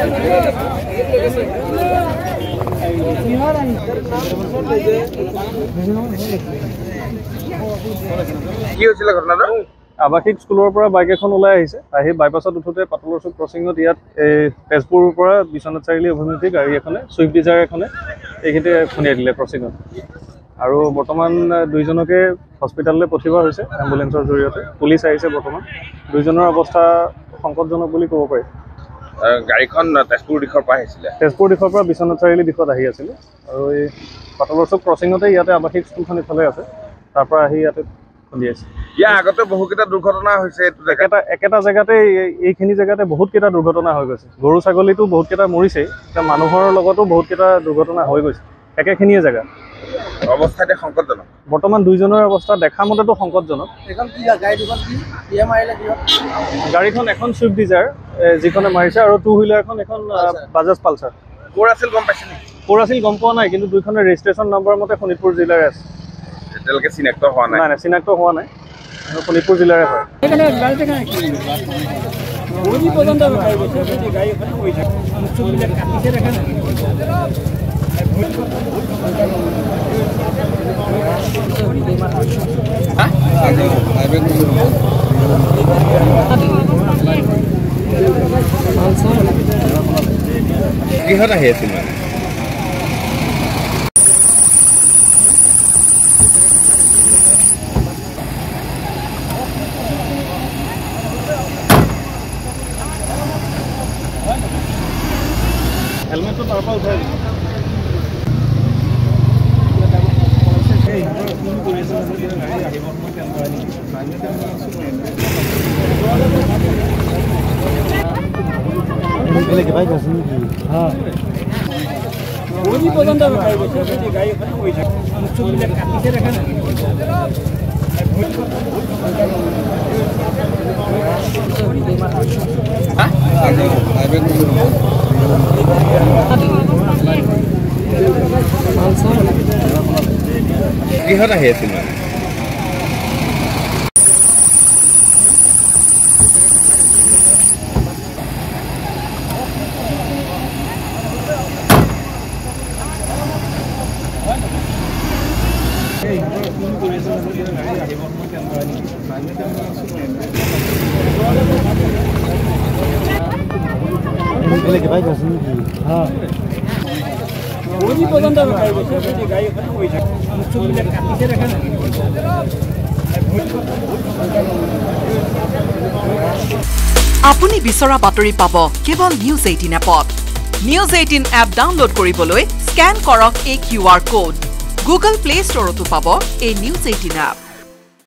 কি হৈছিল ঘটনাটো? আৱাসিক স্কুলৰ পৰা বাইক এখন ওলাই আহিছে, আহি বাইপাছত উঠোতে পাতলৰ চুক ক্ৰচিঙত ইয়াত তেজপুৰৰ পৰা বিশ্বনাথ চাৰিআলি অভিমুখী গাড়ী এখনে ছুইফ্ট ডিজায়াৰ এখনে এইখিনিতে খুন্দিয়াই দিলে ক্ৰচিঙত। আৰু বৰ্তমান দুইজনকে হস্পিটেললৈ পঠিওৱা হৈছে এম্বুলেঞ্চৰ জৰিয়তে। পুলিচ আহিছে বৰ্তমান। দুইজনৰ অৱস্থা সংকটজনক বুলি ক'ব পাৰি। গাড়ীখন তেজপুৰ দিশৰ পৰা আহিছিলে? তেজপুৰ দিশৰ পৰা বিশ্বনাথ চাৰিআলি দিশত আহি আছিলে আৰু এই পাতলৰ চুক ক্ৰচিঙতে ইয়াতে আৱাসিক স্কুলখন ইফালে আছে, তাৰ পৰা আহি ইয়াতে খুন্দিয়াইছে। ইয়াৰ আগতে বহুকেইটা দুৰ্ঘটনা হৈছে একেটা জেগাতে এইখিনি জেগাতে বহুতকেইটা দুৰ্ঘটনা হৈ গৈছে। গৰু ছাগলীটো বহুতকেইটা মৰিছেই, এতিয়া মানুহৰ লগতো বহুতকেইটা দুৰ্ঘটনা হৈ গৈছে একেখিনিয়ে জেগা। অৱস্থাতে সংকটজনক। বৰ্তমান দুইজনৰ অৱস্থা দেখা মতেতো সংকটজনক। গাড়ীখন এখন ছুইফ্ট ডিজায়াৰ যিখনে মাৰিছে আৰু টু হুইলাৰখন এখন বাজাজ পালচাৰ। ক'ৰ আছিল গম পাইছে নেকি? ক'ৰ আছিল গম পোৱা নাই, কিন্তু দুইখনে ৰেজিষ্ট্ৰেশ্যন নম্বৰ মতে শোণিতপুৰ জিলাৰে আছে। এতিয়ালৈকে চিনাক্ত হোৱা নাই? নাই, চিনাক্ত হোৱা নাই, শোণিতপুৰ জিলাৰে হয়। কিহত আহি আছিল মানে? হেলমেটটো তাৰ পৰা উঠাই দিম। কিহত আহি আছিল মানে? আপুনি বিচৰা বাতৰি পাব কেৱল নিউজ 18 এপত। নিউজ 18 এপ ডাউনলোড কৰিবলৈ স্কেন কৰক এই QR কোড। গুগল প্লে ষ্টৰতো পাব এই নিউজ 18 এপ।